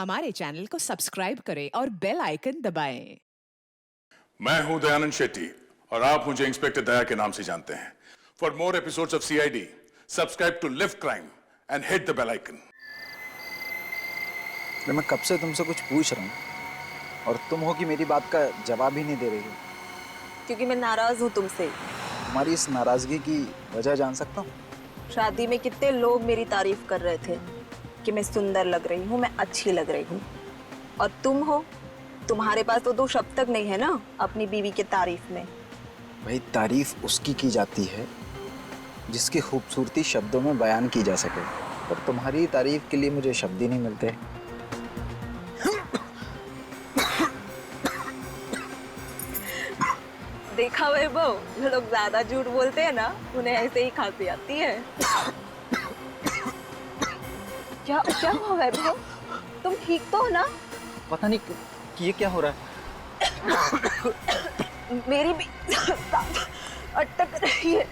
हमारे चैनल को सब्सक्राइब करें और बेल आइकन दबाएं। मैं हूं दयानंद शेट्टी और आप मुझे इंस्पेक्टर दया के नाम से जानते हैं। For more episodes of CID subscribe to Live Crime and hit the bell icon. मैं कब से तुमसे कुछ पूछ रहा हूँ और तुम हो कि मेरी बात का जवाब ही नहीं दे रही हो। क्योंकि मैं नाराज हूँ तुमसे। तुम्हारी इस नाराजगी की वजह जान सकता हूँ? शादी में कितने लोग मेरी तारीफ कर रहे थे कि मैं सुंदर लग रही हूँ, मैं अच्छी लग रही हूँ, और तुम हो, तुम्हारे पास तो 2 शब्द तक नहीं है ना अपनी बीवी के तारीफ में। भाई, तारीफ उसकी की जाती है जिसकी खूबसूरती शब्दों में बयान की जा सके, और तुम्हारी तारीफ के लिए मुझे शब्द ही नहीं मिलते। देखा वैभव, जो लोग ज्यादा झूठ बोलते हैं ना, उन्हें ऐसे ही खांसी आती है। क्या हुआ वैभव? तुम ठीक तो हो ना? पता नहीं कि ये क्या हो रहा है। मेरी भी अटक रही है।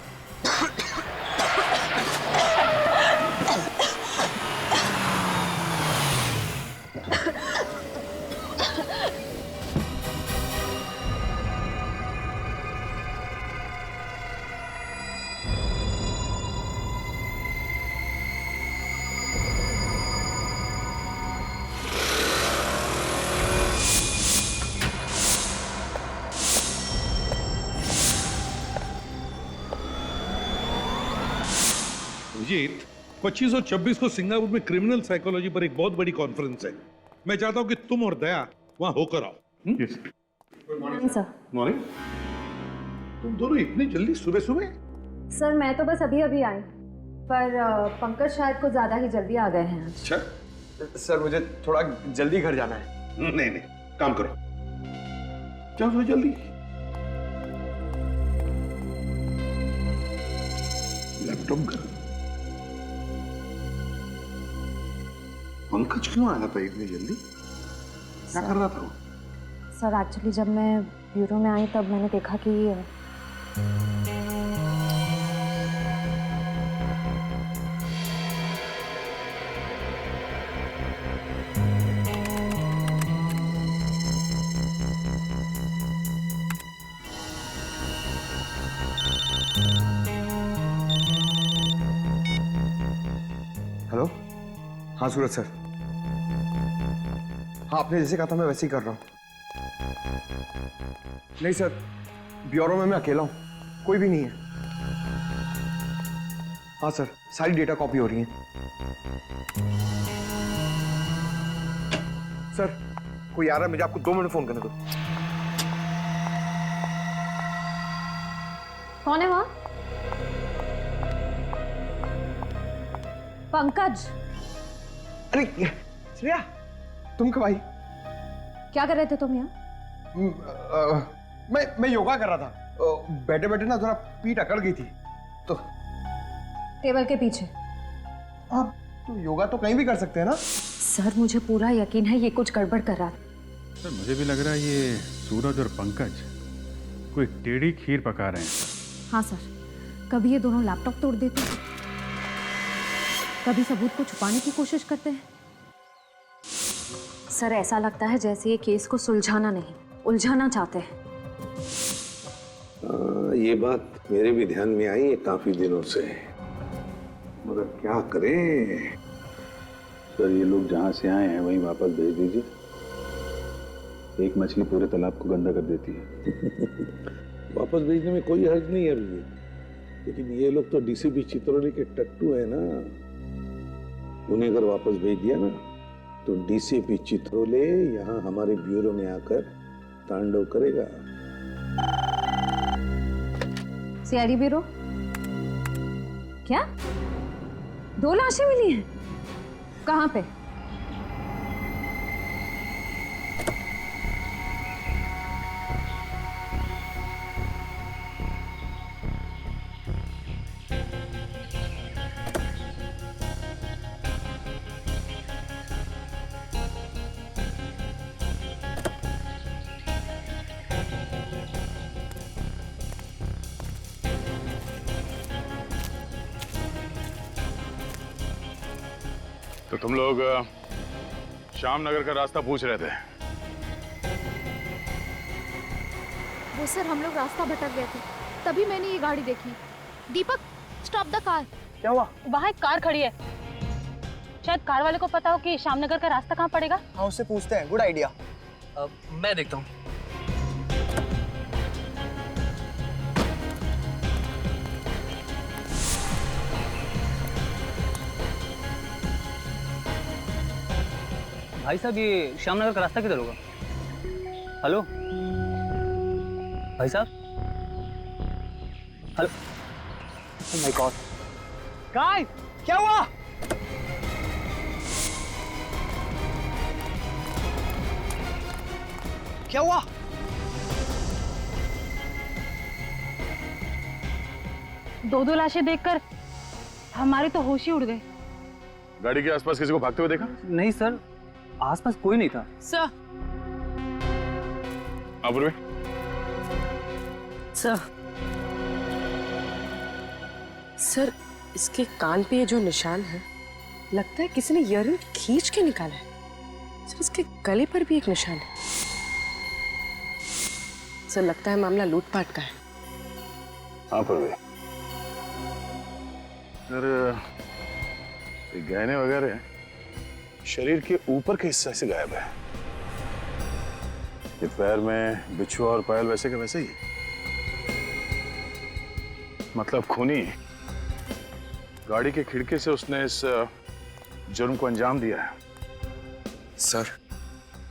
अभिजीत, 25 और 26 को सिंगापुर में क्रिमिनल साइकोलॉजी पर एक बहुत बड़ी कॉन्फ्रेंस है। मैं चाहता हूं कि तुम और दया वहां होकर आओ। Morning sir. मॉर्निंग। तुम दोनों इतनी जल्दी सुबह सुबह? सर मैं तो बस अभी अभी आई, पर पंकज शायद कुछ ज्यादा ही जल्दी आ गए हैं आज। अच्छा। सर मुझे थोड़ा जल्दी घर जाना है। नहीं, काम करो, जाओ तो जल्दी। लैपटॉप घर। पंकज क्यों आया था इतनी जल्दी? क्या कर रहा था वो? सर एक्चुअली जब मैं ब्यूरो में आई तब मैंने देखा कि हेलो, हाँ सूरज सर। हाँ, आपने जैसे कहा था मैं वैसे ही कर रहा हूँ। नहीं सर, ब्यूरो में मैं अकेला हूँ, कोई भी नहीं है। हाँ सर, सारी डेटा कॉपी हो रही है। सर कोई आ रहा है, मुझे आपको 2 मिनट फोन करने दो। कौन है वहाँ? पंकज। अरे श्रेया, तुम कब आई? क्या कर रहे थे तुम यहाँ? मैं योगा कर रहा था। बैठे बैठे ना थोड़ा पीठ अकड़ गई थी तो। टेबल के पीछे। आप तो योगा तो कहीं भी कर सकते हैं ना? सर मुझे पूरा यकीन है ये कुछ गड़बड़ कर रहा था। सर मुझे भी लग रहा है ये सूरज और पंकज कोई टेढ़ी खीर पका रहे हैं। हाँ सर, कभी ये दोनों लैपटॉप तोड़ देते हैं, कभी सबूत को छुपाने की कोशिश करते हैं। सर ऐसा लगता है जैसे ये केस को सुलझाना नहीं, उलझाना चाहते हैं। ये बात मेरे भी ध्यान में आई है काफी दिनों से, मगर क्या करें। सर ये लोग जहाँ से आए हैं वहीं वापस भेज दीजिए। एक मछली पूरे तालाब को गंदा कर देती है। वापस भेजने में कोई हर्ज नहीं है अभी, लेकिन ये लोग तो डीसीपी चित्रोली के टट्टू है ना। उन्हें अगर वापस भेज दिया ना तो डीसीपी चित्रोले यहाँ हमारे ब्यूरो में आकर तांडव करेगा। CID bureau? क्या 2 लाशें मिली हैं? कहाँ पे? तो तुम लोग श्यामनगर का रास्ता पूछ रहे थे। वो सर हम लोग रास्ता भटक गए थे, तभी मैंने ये गाड़ी देखी। दीपक, स्टॉप द कार। क्या हुआ? वहाँ एक कार खड़ी है, शायद कार वाले को पता हो कि श्यामनगर का रास्ता कहाँ पड़ेगा। हाँ, उससे पूछते हैं। Good idea. मैं देखता हूँ। भाई साहब, ये श्यामनगर का रास्ता किधर होगा? हेलो भाई साहब, hello. Oh my God guys, क्या हुआ? क्या हुआ? दो लाशें देखकर हमारे तो होश ही उड़ गए। गाड़ी के आसपास किसी को भागते हुए देखा? नहीं सर, आसपास कोई नहीं था। सर, अपूर्वी, सर, इसके कान पे ये जो निशान है, लगता है किसी ने ईयररिंग खींच के निकाला है। सर, इसके गले पर भी एक निशान है। सर, लगता है मामला लूटपाट का है। हाँ अपूर्वी, सर ये गहने वगैरह शरीर के ऊपर के हिस्से से गायब है। ये पैर में बिछुआ और पायल वैसे का वैसे ही, मतलब खूनी गाड़ी के खिड़की से उसने इस जुर्म को अंजाम दिया है। सर,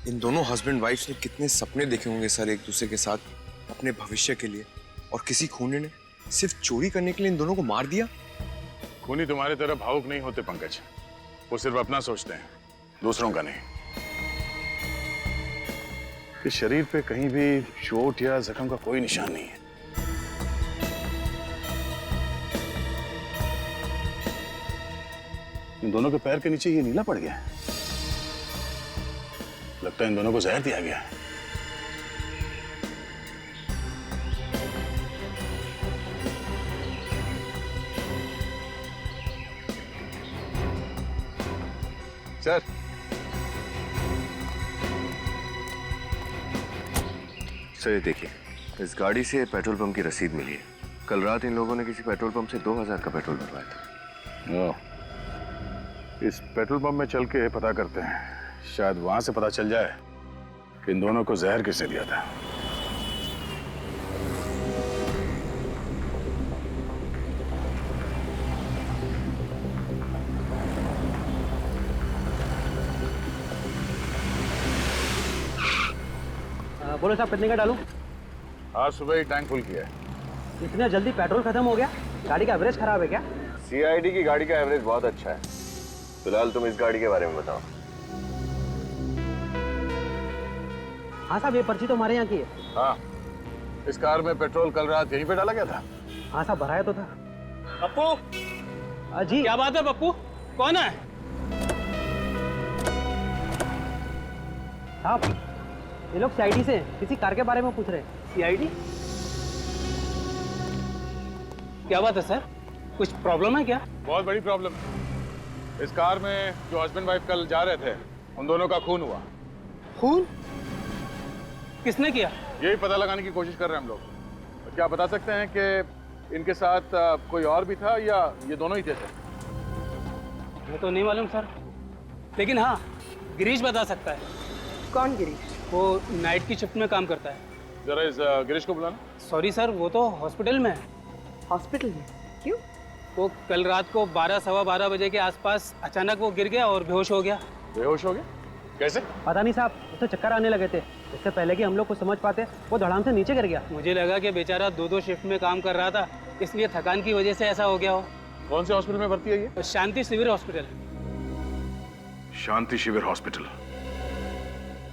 इन दोनों हस्बैंड वाइफ ने कितने सपने देखे होंगे सर एक दूसरे के साथ अपने भविष्य के लिए, और किसी खूनी ने सिर्फ चोरी करने के लिए इन दोनों को मार दिया। खूनी तुम्हारी तरह भावुक नहीं होते पंकज, वो सिर्फ अपना सोचते हैं, दूसरों का नहीं। कि शरीर पे कहीं भी चोट या जख्म का कोई निशान नहीं है। इन दोनों के पैर के नीचे ये नीला पड़ गया है। लगता है इन दोनों को जहर दिया गया है। सर, सर देखिए, इस गाड़ी से पेट्रोल पंप की रसीद मिली है। कल रात इन लोगों ने किसी पेट्रोल पंप से 2000 का पेट्रोल भरवाया था। इस पेट्रोल पंप में चल के पता करते हैं, शायद वहां से पता चल जाए कि इन दोनों को जहर किसने दिया था। बोलो साहब, कितने का डालूं? आज सुबह ही टैंक फुल किया है। इतना जल्दी पेट्रोल खत्म हो गया? गाड़ी का एवरेज खराब है क्या? CID की गाड़ी का एवरेज बहुत अच्छा है। फिलहाल तुम इस गाड़ी के बारे में बताओ। हाँ साहब, ये पर्ची तो हमारे यहाँ की है। हाँ, इस कार में पेट्रोल कल रात यहीं पे डाला गया था। हाँ साहब, भराया तो था। पप्पू, जी क्या बात है पप्पू? कौन है? साहब, ये लोग CID से किसी कार के बारे में पूछ रहे हैं। CID? क्या बात है सर? कुछ प्रॉब्लम है क्या? बहुत बड़ी प्रॉब्लम है। इस कार में जो हस्बैंड वाइफ कल जा रहे थे, उन दोनों का खून हुआ। खून? किसने किया? यही पता लगाने की कोशिश कर रहे हैं हम लोग। क्या बता सकते हैं कि इनके साथ कोई और भी था या ये दोनों ही थे? मुझे तो नहीं मालूम सर, लेकिन हाँ, गिरीश बता सकता है। कौन गिरीश? वो नाइट की शिफ्ट में काम करता है। जरा इस गिरीश को बुलाना। सॉरी सर, वो तो हॉस्पिटल में है। हॉस्पिटल में? क्यों? वो कल रात को 12 सवा 12 बजे के आसपास अचानक वो गिर गया और बेहोश हो गया। बेहोश हो गया? कैसे? पता नहीं साहब, उसे चक्कर आने लगे थे। इससे पहले कि हम लोग कुछ समझ पाते, वो धड़ाम से नीचे गिर गया। मुझे लगा कि बेचारा 2-2 शिफ्ट में काम कर रहा था, इसलिए थकान की वजह से ऐसा हो गया हो। कौन से हॉस्पिटल में भर्ती है ये? शांति शिविर हॉस्पिटल। शांति शिविर हॉस्पिटल।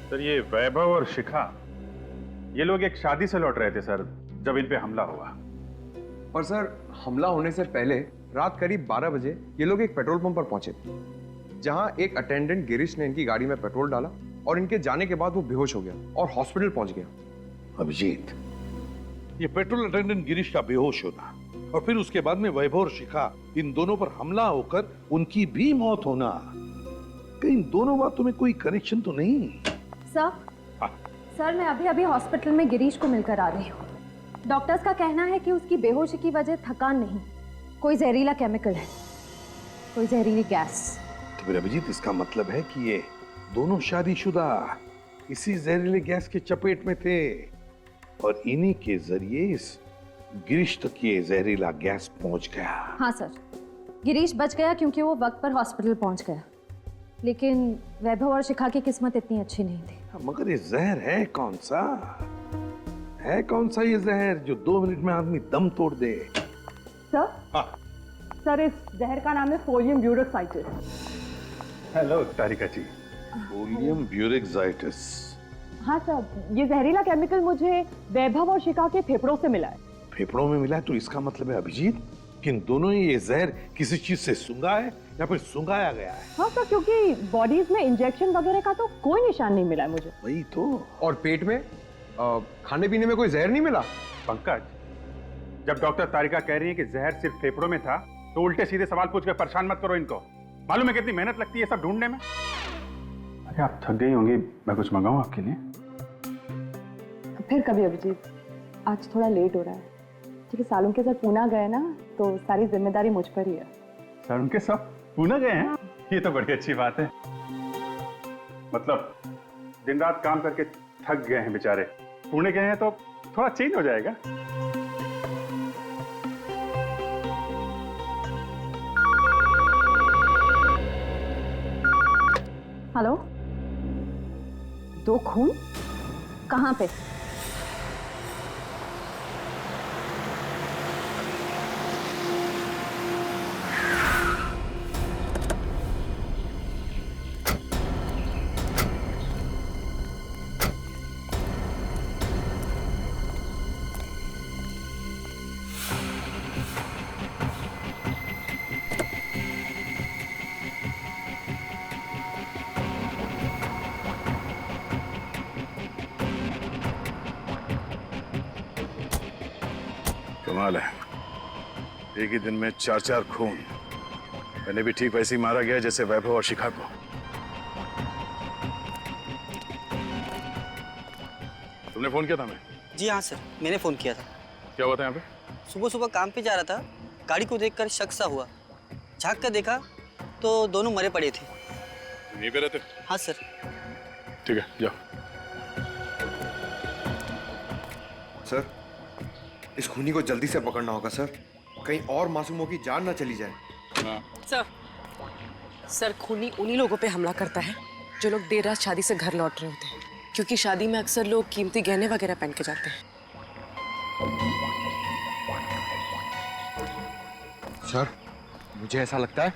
सर, ये वैभव और शिखा, ये लोग एक शादी से लौट रहे थे सर, जब इन पे हमला हुआ। और सर, हमला होने से पहले रात करीब 12 बजे ये लोग एक पेट्रोल पंप पर पहुंचे, जहां एक अटेंडेंट गिरीश ने इनकी गाड़ी में पेट्रोल डाला और इनके जाने के बाद वो बेहोश हो गया और हॉस्पिटल पहुंच गया। अभिजीत, ये पेट्रोल अटेंडेंट गिरीश का बेहोश होना और फिर उसके बाद में वैभव और शिखा, इन दोनों पर हमला होकर उनकी भी मौत होना, कहीं इन दोनों बातों में कोई कनेक्शन तो नहीं? सर सर मैं अभी अभी हॉस्पिटल में गिरीश को मिलकर आ रही हूँ। डॉक्टर्स का कहना है कि उसकी बेहोशी की वजह थकान नहीं, कोई जहरीला केमिकल है, कोई जहरीली गैस। तो फिर अभिजीत इसका मतलब है कि ये दोनों शादीशुदा इसी जहरीले गैस के चपेट में थे और इन्हीं के जरिए इस गिरीश तक ये जहरीला गैस पहुंच गया। हाँ सर, गिरीश बच गया क्योंकि वो वक्त पर हॉस्पिटल पहुंच गया, लेकिन वैभव और शिखा की किस्मत इतनी अच्छी नहीं थी। मगर ये जहर है कौन सा? है कौन सा ये जहर जो 2 मिनट में आदमी दम तोड़ दे? सर सर इस जहर का नाम है फोलियम ब्यूरोक्साइटिस। हेलो तारिका जी। फोलियम ब्यूरोक्साइटिस। हाँ सर, ये जहरीला केमिकल मुझे वैभव और शिखा के फेफड़ों से मिला है। फेफड़ों में मिला है तो इसका मतलब है अभिजीत कि इन दोनों ही ये जहर किसी चीज से सूंघा है या फिर सूंघाया गया है। हाँ सर, क्योंकि बॉडीज में इंजेक्शन वगैरह का तो कोई निशान नहीं मिला मुझे। वही तो। और पेट में खाने पीने में कोई जहर नहीं मिला? पंकज, जब डॉक्टर तारिका कह रही है कि जहर सिर्फ फेफड़ों में था तो उल्टे सीधे सवाल पूछ कर परेशान मत करो इनको। मालूम है कितनी मेहनत लगती है सब ढूंढने में। अरे आप थक गई होंगी, मैं कुछ मंगाऊं आपके लिए? फिर कभी अभिजीत, आज थोड़ा लेट हो रहा है क्योंकि सालों के साथ पूना गए ना, तो सारी जिम्मेदारी मुझ पर ही है। सर उनके सब पूना गए हैं? ये तो बड़ी अच्छी बात है। मतलब दिन रात काम करके थक गए हैं बेचारे, पुणे गए हैं तो थोड़ा चेंज हो जाएगा। हेलो, 2 खून कहाँ पे? कमाल है, एक ही दिन में 4 खून। मैंने भी ठीक वैसे ही मारा गया जैसे वैभव और शिखा को। तुमने फोन किया था? मैं जी हाँ सर, मैंने फोन किया था। क्या हुआ था यहाँ पे? सुबह सुबह काम पे जा रहा था, गाड़ी को देखकर शक सा हुआ। झांक कर देखा तो दोनों मरे पड़े थे। यहीं पे रहते? हाँ सर। ठीक है, जाओ। सर, इस खूनी को जल्दी से पकड़ना होगा सर, कहीं और मासूमों की जान ना चली जाए। सर खूनी उन्हीं लोगों पे हमला करता है जो लोग देर रात शादी से घर लौट रहे होते हैं, क्योंकि शादी में अक्सर लोग कीमती गहने वगैरह पहन के जाते हैं। सर, मुझे ऐसा लगता है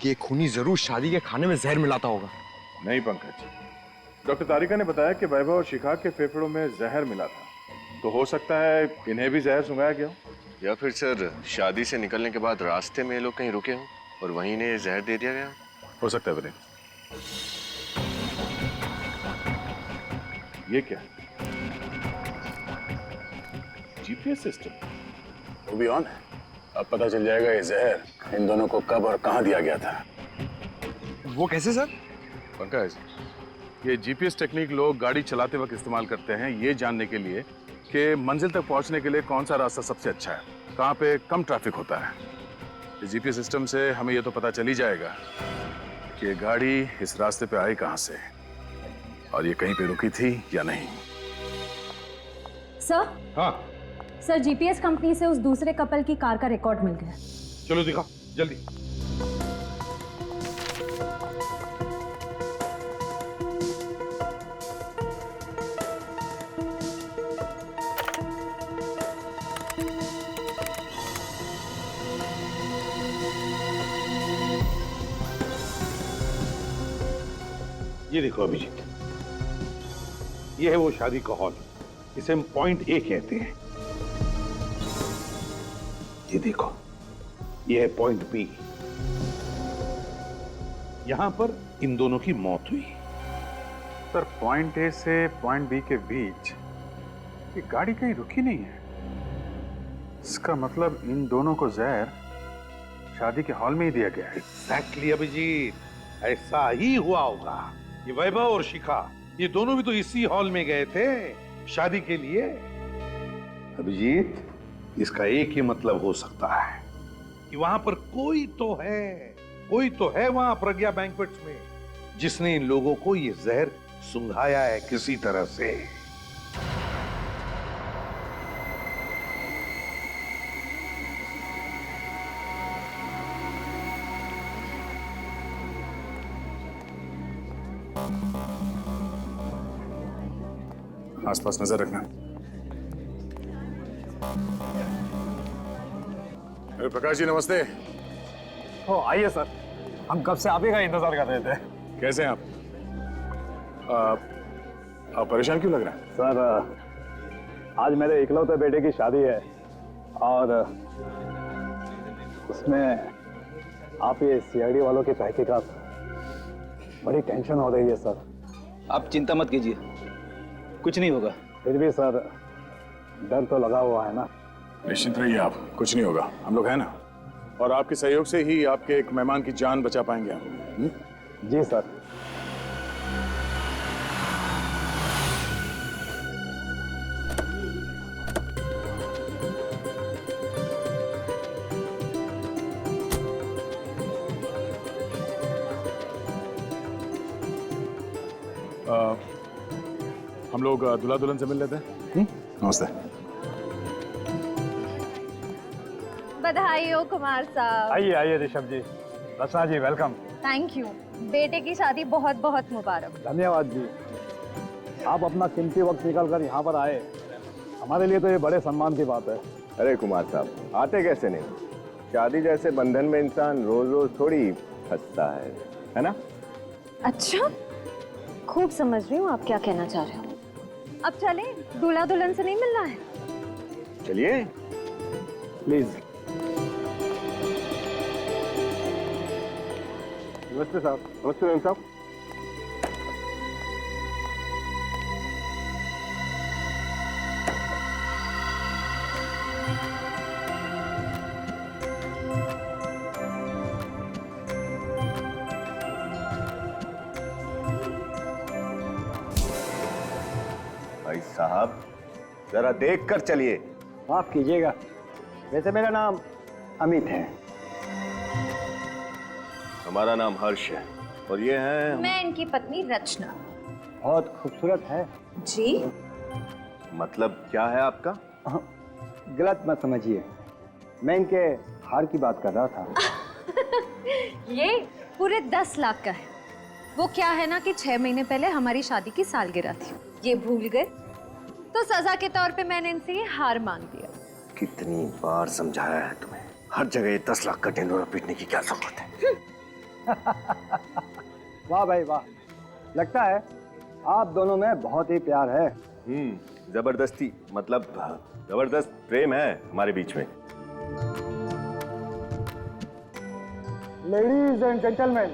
कि ये खूनी जरूर शादी के खाने में जहर मिलाता होगा। नहीं पंकज, डॉक्टर तारिका ने बताया कि वैभव और शिखा के फेफड़ों में जहर मिला था, तो हो सकता है इन्हें भी जहर सुंघाया गया हो। या फिर सर शादी से निकलने के बाद रास्ते में ये लोग कहीं रुके हों और वहीं इन्हें जहर दे दिया गया हो सकता है। वीरेन, ये क्या? जीपीएस सिस्टम वो भी ऑन है। अब पता चल जाएगा ये जहर इन दोनों को कब और कहां दिया गया था। वो कैसे सर? पंकज, ये जीपीएस टेक्निक लोग गाड़ी चलाते वक्त इस्तेमाल करते हैं ये जानने के लिए कि मंजिल तक पहुंचने के लिए कौन सा रास्ता सबसे अच्छा है, कहां पे कम ट्रैफिक होता है। इस जीपीएस सिस्टम से हमें ये तो पता चल ही जाएगा कि ये गाड़ी इस रास्ते पे आई कहां से और ये कहीं पे रुकी थी या नहीं। सर? हाँ सर, जीपीएस कंपनी से उस दूसरे कपल की कार का रिकॉर्ड मिल गया। चलो दिखाओ जल्दी। ये देखो अभिजीत, ये है वो शादी का हॉल, इसे हम पॉइंट ए कहते हैं। ये देखो, ये है पॉइंट बी, यहां पर इन दोनों की मौत हुई। सर पॉइंट ए से पॉइंट बी के बीच ये गाड़ी कहीं रुकी नहीं है। इसका मतलब इन दोनों को जहर शादी के हॉल में ही दिया गया है। एग्जैक्टली अभिजीत, ऐसा ही हुआ होगा। ये वैभव और शिखा, ये दोनों भी तो इसी हॉल में गए थे शादी के लिए। अभिजीत, इसका एक ही मतलब हो सकता है कि वहां पर कोई तो है वहां प्रज्ञा बैंक्वेट्स में, जिसने इन लोगों को ये जहर सुंघाया है किसी तरह से। आसपास नजर रखना। अरे प्रकाश जी नमस्ते। ओ आइए सर, हम कब से आप ही का इंतजार कर रहे थे। कैसे हैं आप? आप परेशान क्यों लग रहे हैं? सर आज मेरे इकलौते बेटे की शादी है और उसमें आप ये सीआईडी वालों की तहकीकात, बड़ी टेंशन हो रही है सर। आप चिंता मत कीजिए, कुछ नहीं होगा। फिर भी सर डर तो लगा हुआ है ना। निश्चिंत रहिए आप, कुछ नहीं होगा, हम लोग हैं ना। और आपके सहयोग से ही आपके एक मेहमान की जान बचा पाएंगे हम। जी सर। हम लोग दूल्हा दुल्हन से मिल लेते हैं। नमस्ते। बधाई हो कुमार साहब। आइए आइए ऋषभ जी, रचना जी वेलकम। थैंक यू, बेटे की शादी बहुत बहुत मुबारक। धन्यवाद जी, आप अपना कीमती वक्त निकाल कर यहाँ पर आए, हमारे लिए तो ये बड़े सम्मान की बात है। अरे कुमार साहब, आते कैसे नहीं? शादी जैसे बंधन में इंसान रोज रोज थोड़ी फंसता है ना? अच्छा, खूब समझ रही हूँ आप क्या कहना चाह रहे हो। अब चले, दूल्हा दुल्हन से नहीं मिलना है? चलिए प्लीज। नमस्ते साहब। नमस्ते मैम साहब। भाई साहब जरा देख कर चलिए। माफ कीजिएगा, वैसे मेरा नाम अमित है। हमारा नाम हर्ष है और ये है मैं इनकी पत्नी रचना। बहुत खूबसूरत है जी। मतलब क्या है आपका? गलत मत समझिए, मैं इनके हार की बात कर रहा था। ये पूरे 10 लाख का है। वो क्या है ना कि 6 महीने पहले हमारी शादी की सालगिरह थी, ये भूल गए, तो सजा के तौर पे मैंने इनसे ये हार मांग दिया। कितनी बार समझाया है तुम्हें, हर जगह ये 10 लाख का ढिंढोरा पीटने की क्या जरूरत है? वाह भाई वाह, लगता है आप दोनों में बहुत ही प्यार है। जबरदस्ती मतलब जबरदस्त प्रेम है हमारे बीच में। लेडीज एंड जेंटलमैन,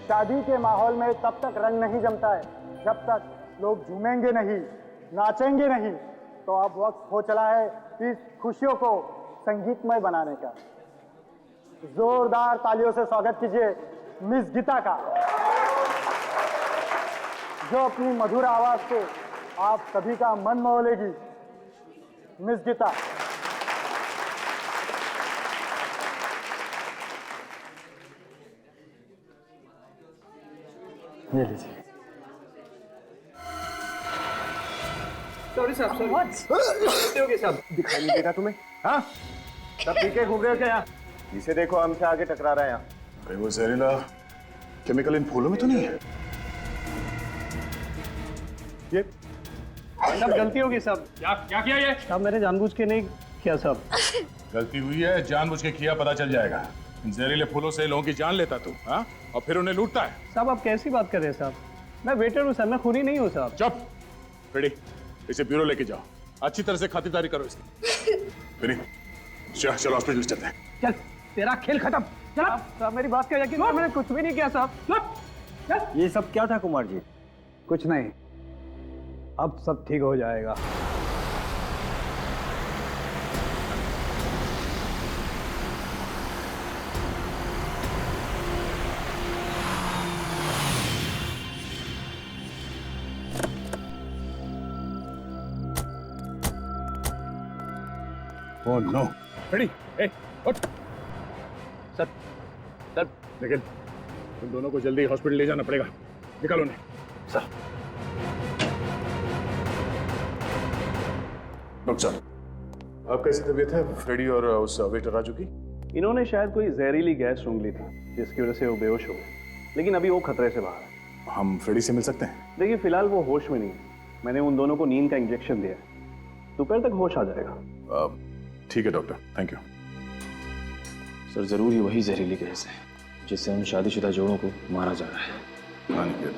शादी के माहौल में तब तक रंग नहीं जमता है जब तक लोग झूमेंगे नहीं, नाचेंगे नहीं। तो अब वक्त हो चला है इस खुशियों को संगीतमय बनाने का। जोरदार तालियों से स्वागत कीजिए मिस गीता का, जो अपनी मधुर आवाज से आप सभी का मन मोह लेगी। मिस गीता। ये लीजिए। सॉरी साहब, सॉरी साहब। दिखाई नहीं देगा तुम्हें? हाँ, सब पीके घूम रहे हो क्या यहाँ? जिसे देखो हमसे आगे टकरा रहा है यहाँ। अरे वो जहरीला केमिकल इन फूलों में तो नहीं है? ये सब गलती होगी साहब। क्या किया ये? साहब मैंने जानबूझ के नहीं किया साहब। गलती हुई है, जानबूझ के किया पता चल जाएगा। इन जहरीले फूलों से लोगों की जान लेता तू, हाँ? और फिर उन्हें लूटता है। साहब आप कैसी बात कर रहे हैं साहब? मैं वेटर हूँ सर, मैं खूनी नहीं हूँ साहब। चुप, रेडी, इसे ब्यूरो लेके जाओ, अच्छी तरह से खातिरदारी करो इसकी। फिर चलो हॉस्पिटल चलते हैं। चल, तेरा खेल खत्म। चल। साहब मेरी बात का यकीन करो, मैंने कुछ भी नहीं किया साहब। ये सब क्या था कुमार जी? कुछ नहीं, अब सब ठीक हो जाएगा। Oh no. रेडी? ए, उठ। सर, निखिल, तुम दोनों को जल्दी हॉस्पिटल ले जाना पड़ेगा। निकालो उन्हें। सर। डॉक्टर साहब, आप कैसी तबीयत है? फ्रेडी और उस वेटर राजू की? इन्होंने शायद कोई जहरीली गैस सूंघ ली थी, जिसकी वजह से वो बेहोश हो गए, लेकिन अभी वो खतरे से बाहर है। हम फ्रेडी से मिल सकते हैं? देखिए, फिलहाल वो होश में नहीं है। मैंने उन दोनों को नींद का इंजेक्शन दिया है, दोपहर तक होश आ जाएगा। ठीक है डॉक्टर, थैंक यू। सर, जरूर ही वही जहरीली गैस है जिससे उन शादीशुदा जोड़ों को मारा जा रहा है। हाँ निखिल,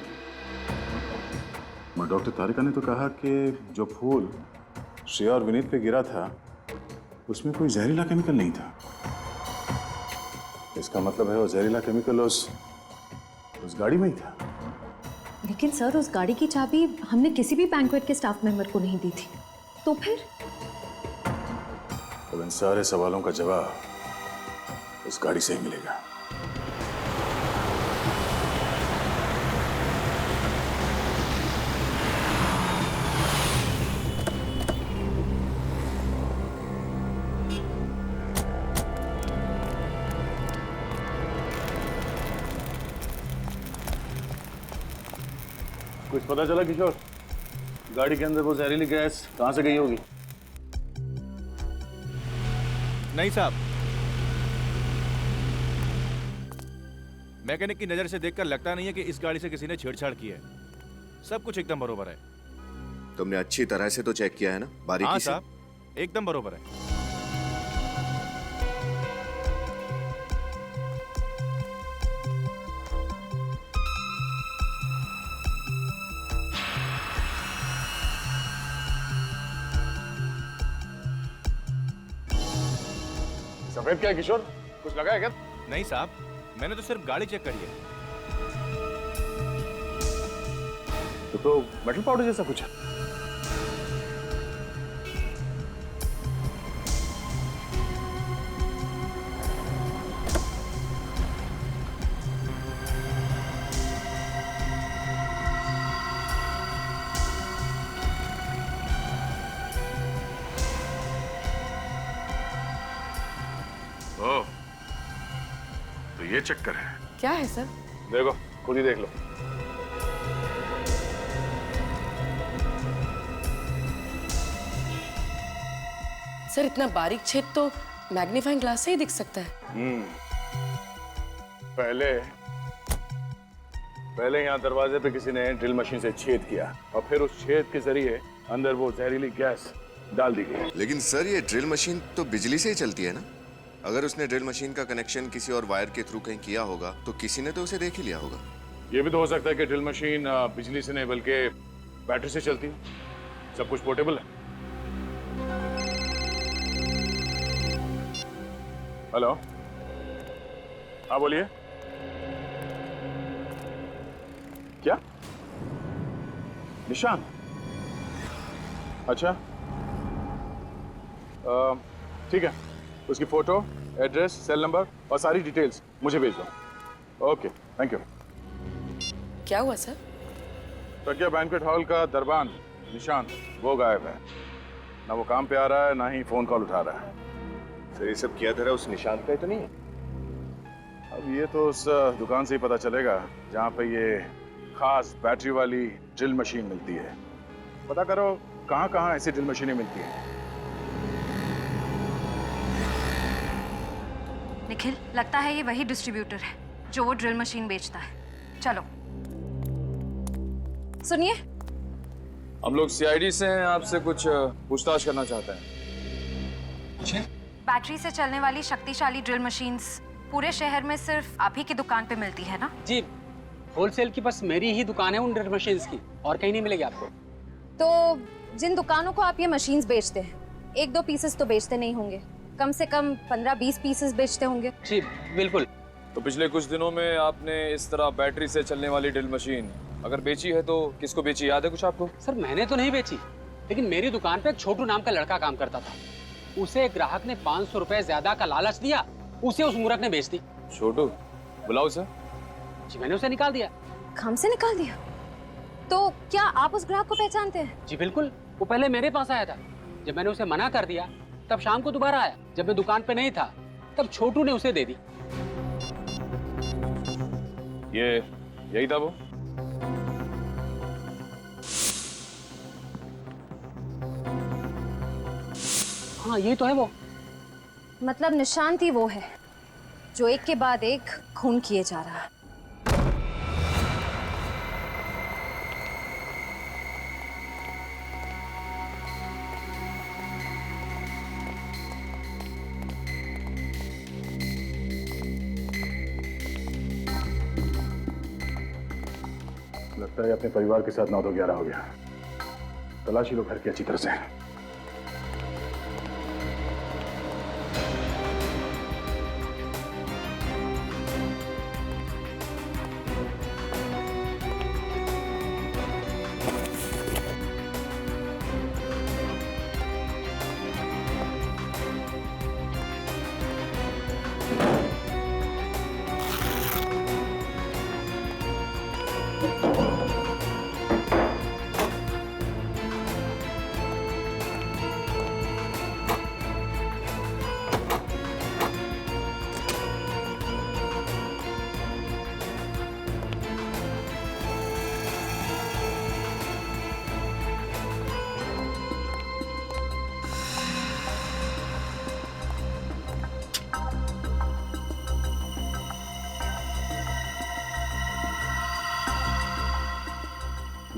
मगर डॉक्टर तारिका ने तो कहा कि जो फूल श्रेया और विनीत पे गिरा था उसमें कोई जहरीला केमिकल नहीं था। इसका मतलब है वो जहरीला केमिकल उस गाड़ी में ही था। लेकिन सर, उस गाड़ी की चाबी हमने किसी भी बैंक्वेट के स्टाफ मेंबर को नहीं दी थी, तो फिर? अब इन सारे सवालों का जवाब उस गाड़ी से ही मिलेगा। कुछ पता चला किशोर? गाड़ी के अंदर वो जहरीली गैस कहां से गई होगी? नहीं साहब, मैकेनिक की नजर से देखकर लगता नहीं है कि इस गाड़ी से किसी ने छेड़छाड़ की है। सब कुछ एकदम बरोबर है। तुमने अच्छी तरह से तो चेक किया है ना, बारीकी हाँ से? साहब, एकदम बरोबर है। सफेद क्या है किशोर? कुछ लगा है क्या? नहीं साहब, मैंने तो सिर्फ गाड़ी चेक करी है। तो मेटल पाउडर जैसा कुछ है। ओह, तो ये चक्कर है। क्या है सर? देखो, खुद ही देख लो। सर, इतना बारीक छेद तो मैग्नीफाइंग ग्लास से ही दिख सकता है। पहले यहाँ दरवाजे पे किसी ने ड्रिल मशीन से छेद किया और फिर उस छेद के जरिए अंदर वो जहरीली गैस डाल दी गई। लेकिन सर, ये ड्रिल मशीन तो बिजली से ही चलती है ना? अगर उसने ड्रिल मशीन का कनेक्शन किसी और वायर के थ्रू कहीं किया होगा तो किसी ने तो उसे देख ही लिया होगा। ये भी तो हो सकता है कि ड्रिल मशीन बिजली से नहीं बल्कि बैटरी से चलती है। सब कुछ पोर्टेबल है। हेलो, हाँ बोलिए। क्या? निशान? अच्छा, ठीक है, उसकी फोटो, एड्रेस, सेल नंबर और सारी डिटेल्स मुझे भेज दो। Okay, thank you. क्या हुआ सर? प्रज्ञा बैंक्वेट हॉल का दरबान निशान वो गायब है। ना वो काम पे आ रहा है, ना ही फोन कॉल उठा रहा है। सर, ये सब किया धरा उस निशान का ही तो नहीं है? अब ये तो उस दुकान से ही पता चलेगा जहाँ पे ये खास बैटरी वाली ड्रिल मशीन मिलती है। पता करो कहाँ कहाँ ऐसी ड्रिल मशीनें मिलती हैं। निखिल, लगता है ये वही डिस्ट्रीब्यूटर है जो वो ड्रिल मशीन बेचता है। चलो। सुनिए, हम लोग सीआईडी से हैं, आपसे कुछ पूछताछ करना चाहते हैं। बैटरी से चलने वाली शक्तिशाली ड्रिल मशीन्स पूरे शहर में सिर्फ आप ही की दुकान पे मिलती है ना? जी, होलसेल की बस मेरी ही दुकान है उन ड्रिल मशीन्स की, और कहीं नहीं मिलेगी आपको। तो जिन दुकानों को आप ये मशीन्स बेचते हैं, 1-2 पीसेस तो बेचते नहीं होंगे, कम से कम 15-20 पीसेस बेचते होंगे। जी बिल्कुल। तो पिछले कुछ दिनों में आपने इस तरह बैटरी से चलने वाली ड्रिल मशीन अगर बेची है तो किसको बेची, याद है कुछ आपको? सर, मैंने तो नहीं बेची, लेकिन मेरी दुकान पे एक छोटू नाम का लड़का काम करता था। उसे एक ग्राहक ने 500 रुपए ज्यादा का लालच दिया, उसे उस मूर्ख ने बेच दी। छोटू? बुलाओ उसे। जी, मैंने उसे निकाल दिया। काम से निकाल दिया? तो क्या आप उस ग्राहक को पहचानते हैं? जी बिल्कुल, वो पहले मेरे पास आया था। जब मैंने उसे मना कर दिया तब शाम को दोबारा आया, जब मैं दुकान पे नहीं था, तब छोटू ने उसे दे दी। ये यही था वो? हाँ ये तो है वो। मतलब निशान ही वो है जो एक के बाद एक खून किए जा रहा है। लगता है अपने परिवार के साथ 9 तो 11 हो गया। तलाशी लो घर की अच्छी तरह से।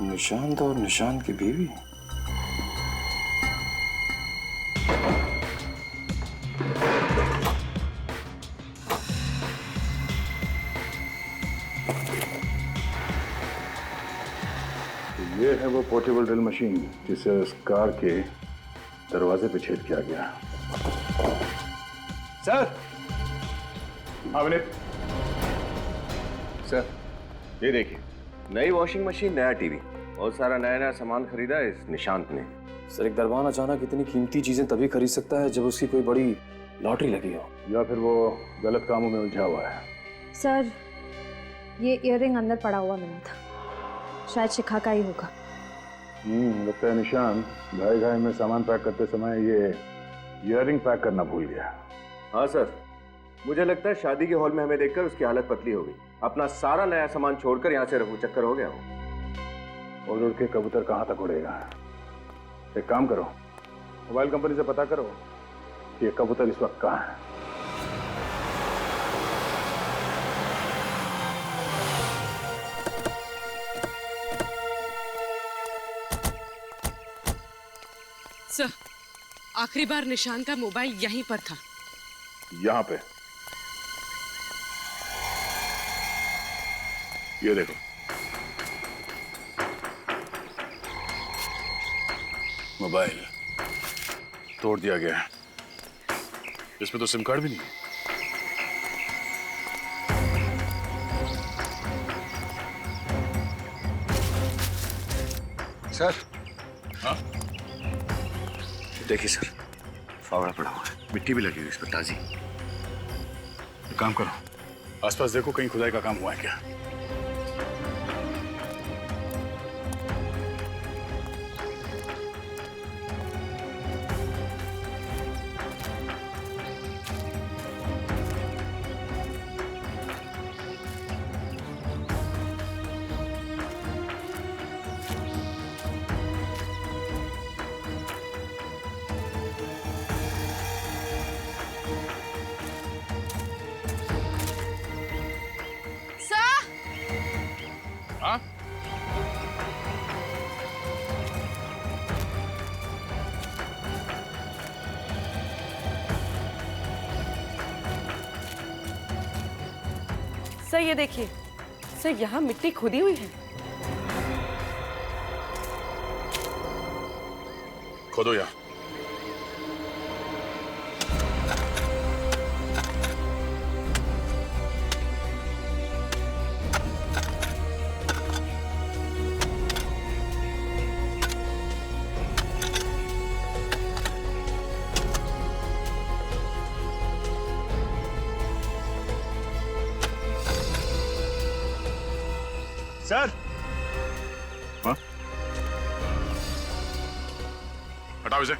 निशांत और निशांत की बीवी। ये है वो पोर्टेबल ड्रिल मशीन जिसे उस कार के दरवाजे पे छेद किया गया। सर। हाँ विनीत। सर ये देखिए, नई वॉशिंग मशीन, नया टीवी और सारा नया नया सामान खरीदा है इस निशांत ने। सर एक दरबान अचानक इतनी कीमती चीजें तभी खरीद सकता है जब उसकी कोई बड़ी लॉटरी लगी हो, या फिर वो गलत कामों में उलझा हुआ है। सर ये इयररिंग अंदर पड़ा हुआ मिला था, शायद शिखा का ही होगा। लगता है निशांत घाई घाई में सामान पैक करते समय ये इयररिंग पैक करना भूल गया। हाँ सर, मुझे लगता है शादी के हॉल में हमें देखकर उसकी हालत पतली हो गई। अपना सारा नया सामान छोड़कर यहाँ से रफू चक्कर हो गया हो। उड़ उड़ के कबूतर कहाँ तक उड़ेगा। एक काम करो, मोबाइल कंपनी से पता करो कि ये कबूतर इस वक्त कहाँ है। सर आखिरी बार निशान का मोबाइल यहीं पर था। यहाँ पे ये देखो, मोबाइल तोड़ दिया गया है। इसमें तो सिम कार्ड भी नहीं है। सर। हाँ देखिए सर, फावड़ा पड़ा हुआ है, मिट्टी भी लगी हुई इस पर ताजी। एक काम करो, आसपास देखो कहीं खुदाई का काम हुआ है क्या। हाँ? सर ये देखिए, सर यहाँ मिट्टी खुदी हुई है। खोदो यहाँ। सर। हाँ? हटाओ इसे।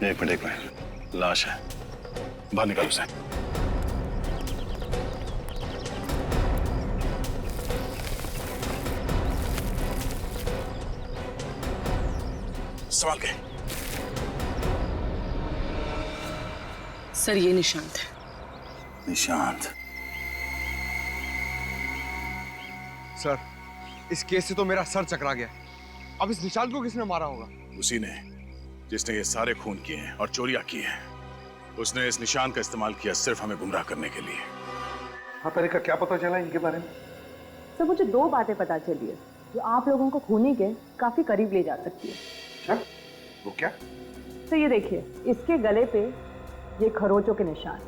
एक मिनट, लाश है, बाहर निकालो उसे। संभाल के। सर ये निशांत है। निशांत? सर इस केस से तो मेरा सर चकरा गया। अब इस निशांत को किसने मारा होगा? उसी ने जिसने ये सारे खून किए हैं और चोरियां की हैं। उसने इस निशान का इस्तेमाल किया सिर्फ हमें गुमराह करने के लिए। हाँ, तारिका क्या पता चला इनके बारे में? सर मुझे 2 बातें पता चली है जो आप लोगों को खूनी के काफी करीब ले जा सकती है। अच्छा, वो क्या? तो ये देखिए, इसके गले पे ये खरोचों के निशान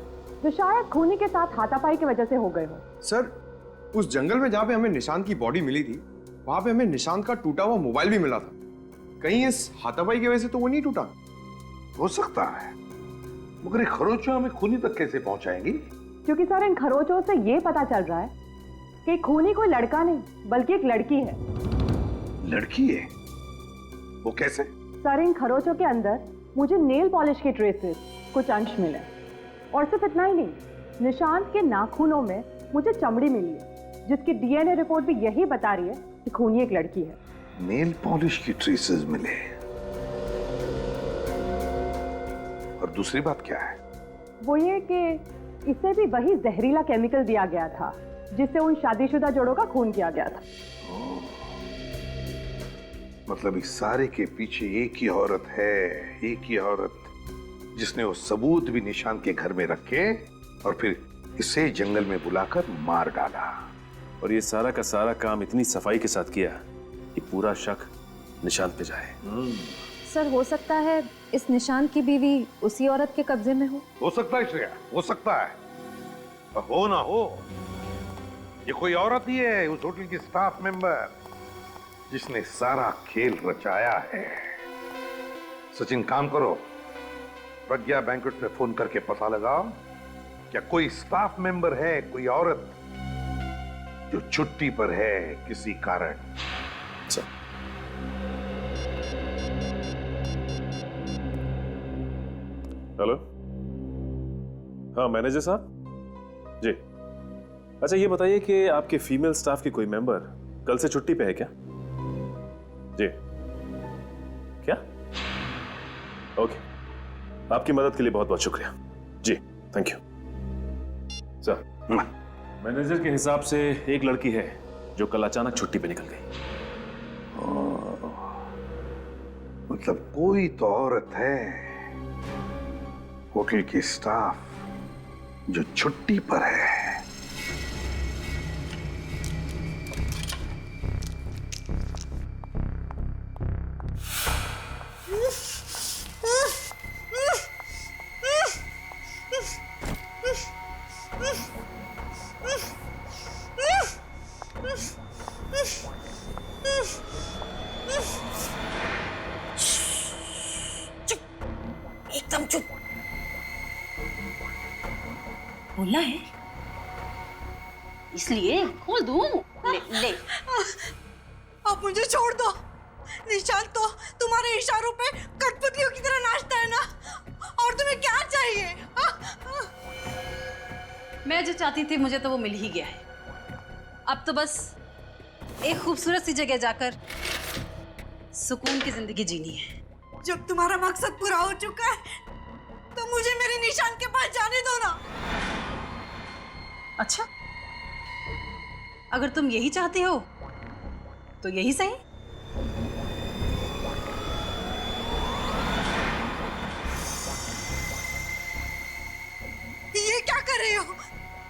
जो शायद खूनी के साथ हाथापाई की वजह से हो गए हो। सर उस जंगल में जहाँ पे हमें निशांत की बॉडी मिली थी, वहां पे हमें निशांत का टूटा हुआ मोबाइल भी मिला था। कहीं इस हाथापाई की वजह से तो वो नहीं टूटा? हो सकता है, मगर ये खरोचों हमें खूनी तक कैसे पहुंचाएंगी? क्योंकि सर इन खरोचों से ये पता चल रहा है कि खूनी कोई लड़का नहीं बल्कि एक लड़की है। लड़की है? वो कैसे? सर इन खरोचों के अंदर मुझे नेल पॉलिश के ट्रेसेस कुछ अंश मिले, और सिर्फ इतना ही नहीं, निशांत के नाखूनों में मुझे चमड़ी मिली है जिसकी डीएनए रिपोर्ट भी यही बता रही है कि खूनी एक लड़की है। नेल पॉलिश की ट्रेसेस मिले, और दूसरी बात क्या है? वो ये कि इसे भी वही जहरीला केमिकल दिया गया था जिससे उन शादीशुदा जोड़ों का खून किया गया था। मतलब इस सारे के पीछे एक ही औरत है, एक ही औरत जिसने वो सबूत भी निशांत के घर में रखे और फिर इसे जंगल में बुलाकर मार डाला। और ये सारा का सारा काम इतनी सफाई के साथ किया कि पूरा शक निशांत पे जाए। सर हो सकता है इस निशांत की बीवी उसी औरत के कब्जे में हो सकता है श्रेया, हो सकता है, पर हो ना हो, ये कोई औरत ही है, उस होटल की स्टाफ मेंबर जिसने सारा खेल रचाया है। सचिन काम करो, प्रज्ञा बैंक्वेट पे फोन करके पता लगाओ क्या कोई स्टाफ मेंबर है, कोई औरत जो छुट्टी पर है किसी कारण। हेलो, हाँ मैनेजर साहब जी। अच्छा ये बताइए कि आपके फीमेल स्टाफ की कोई मेंबर कल से छुट्टी पे है क्या? जी क्या? ओके, आपकी मदद के लिए बहुत बहुत शुक्रिया जी, थैंक यू सर। मैनेजर के हिसाब से एक लड़की है जो कल अचानक छुट्टी पे निकल गई। मतलब कोई तो औरत है होटल की स्टाफ जो छुट्टी पर है। एकदम चुप। बोलना है इसलिए खोल दूं। ले ले। आप मुझे छोड़ दो। निशांत तो तुम्हारे इशारों पे कठपुतलियों की तरह नाचता है ना, और तुम्हें क्या चाहिए? मैं जो चाहती थी मुझे तो वो मिल ही गया है। अब तो बस एक खूबसूरत सी जगह जाकर सुकून की जिंदगी जीनी है। जब तुम्हारा मकसद पूरा हो चुका है तो मुझे मेरे निशांत के पास जाने दो ना। अच्छा, अगर तुम यही चाहते हो तो यही सही। ये क्या कर रही हो?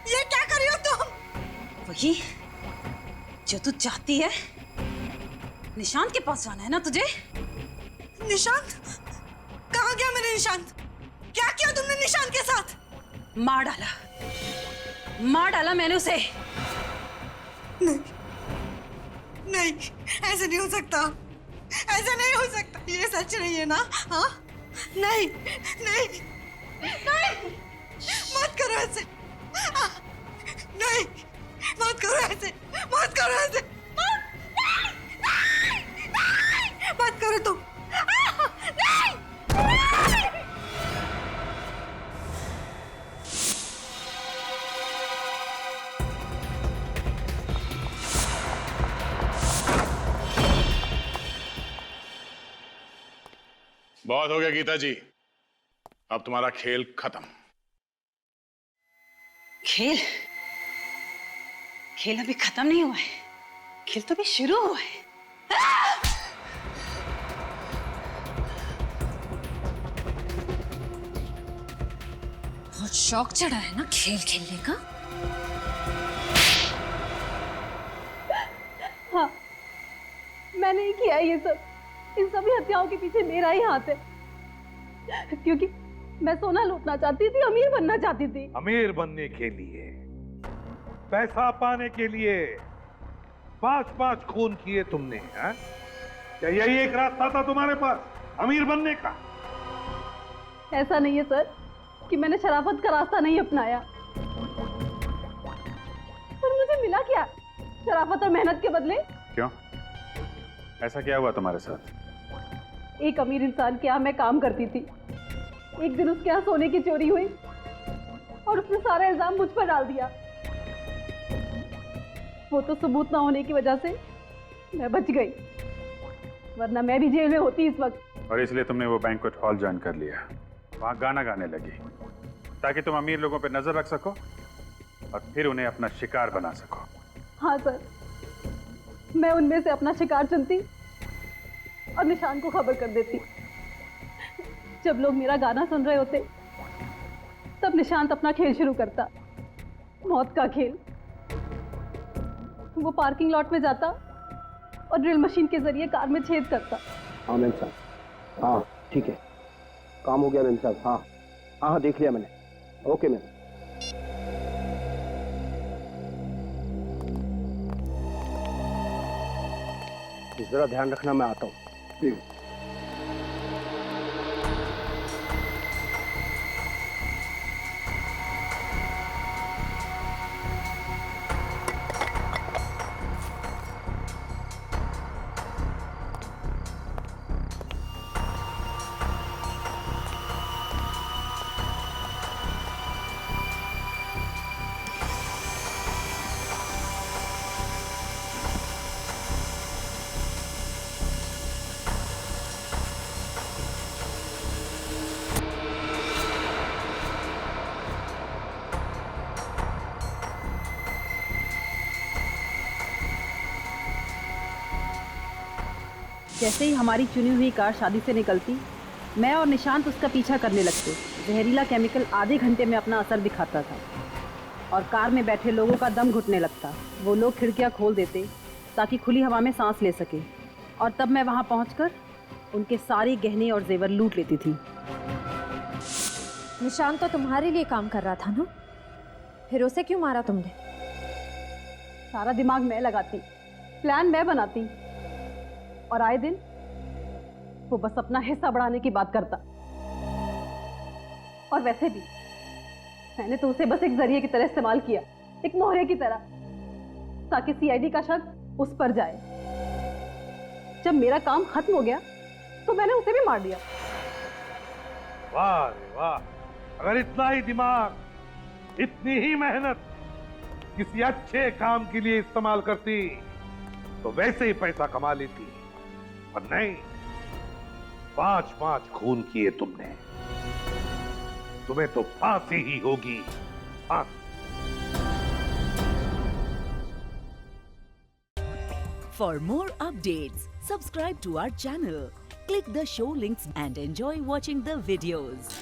ये क्या कर रही हो तुम? वही जो तू चाहती है। निशांत के पास जाना है ना तुझे? निशांत? कहाँ गया मेरे निशांत? क्या किया तुमने निशांत के साथ? मार डाला, मार डाला मैंने उसे। नहीं, नहीं, ऐसे नहीं हो सकता, ऐसा नहीं हो सकता। ये सच नहीं है ना? हाँ, नहीं, नहीं, नहीं, मत करो ऐसे। नहीं, मत करो ऐसे, मत करो ऐसे, मत करो तुम। नहीं, नहीं। बहुत हो गया गीता जी, अब तुम्हारा खेल खत्म। खेल? खेल अभी खत्म नहीं हुआ है, खेल तो अभी शुरू हुआ है। बहुत शौक चढ़ा है ना खेल खेलने का। हाँ, मैंने ही किया है ये सब। इन सभी हत्याओं के पीछे मेरा ही हाथ है, क्योंकि मैं सोना लूटना चाहती थी, अमीर बनना चाहती थी। अमीर बनने के लिए, पैसा पाने के लिए 5-5 खून किए तुमने, हैं? क्या यही एक रास्ता था तुम्हारे पास अमीर बनने का? ऐसा नहीं है सर कि मैंने शराफत का रास्ता नहीं अपनाया, पर मुझे मिला क्या शराफत और मेहनत के बदले? क्यों? ऐसा क्या हुआ तुम्हारे साथ? एक अमीर इंसान के यहाँ मैं काम करती थी। एक दिन उसके यहाँ सोने की चोरी हुई और उसने सारा इल्जाम मुझ पर डाल दिया। वो तो सबूत ना होने की वजह से मैं बच गई, वरना मैं भी जेल में होती इस वक्त। और इसलिए तुमने वो बैंक्वेट हॉल ज्वाइन कर लिया, वहां गाना गाने लगी, ताकि तुम अमीर लोगों पर नजर रख सको और फिर उन्हें अपना शिकार बना सको। हाँ सर, मैं उनमें से अपना शिकार चुनती और निशान को खबर कर देती। जब लोग मेरा गाना सुन रहे होते तब निशांत अपना खेल शुरू करता, मौत का खेल। वो पार्किंग लॉट में जाता और ड्रिल मशीन के जरिए कार में छेद करता। हाँ मैम साहब, हाँ ठीक है, काम हो गया मैम साहब। हाँ हाँ हाँ, देख लिया मैंने। Okay ma'am. जरा ध्यान रखना, मैं आता हूँ। जैसे ही हमारी चुनी हुई कार शादी से निकलती, मैं और निशांत उसका पीछा करने लगते। जहरीला केमिकल आधे घंटे में अपना असर दिखाता था और कार में बैठे लोगों का दम घुटने लगता। वो लोग खिड़कियां खोल देते ताकि खुली हवा में सांस ले सके, और तब मैं वहां पहुंचकर उनके सारे गहने और जेवर लूट लेती थी। निशांत तो तुम्हारे लिए काम कर रहा था ना, फिर उसे क्यों मारा तुमने? सारा दिमाग मैं लगाती, प्लान मैं बनाती, और आए दिन वो बस अपना हिस्सा बढ़ाने की बात करता। और वैसे भी मैंने तो उसे बस एक जरिए की तरह इस्तेमाल किया, एक मोहरे की तरह, ताकि सीआईडी का शक उस पर जाए। जब मेरा काम खत्म हो गया तो मैंने उसे भी मार दिया। वाह रे वाह, अगर इतना ही दिमाग, इतनी ही मेहनत किसी अच्छे काम के लिए इस्तेमाल करती तो वैसे ही पैसा कमा लेती, पर नहीं, 5-5 खून किए तुमने। तुम्हें तो फांसी ही होगी, फांसी। For more updates, subscribe to our channel, click the show links and enjoy watching the videos.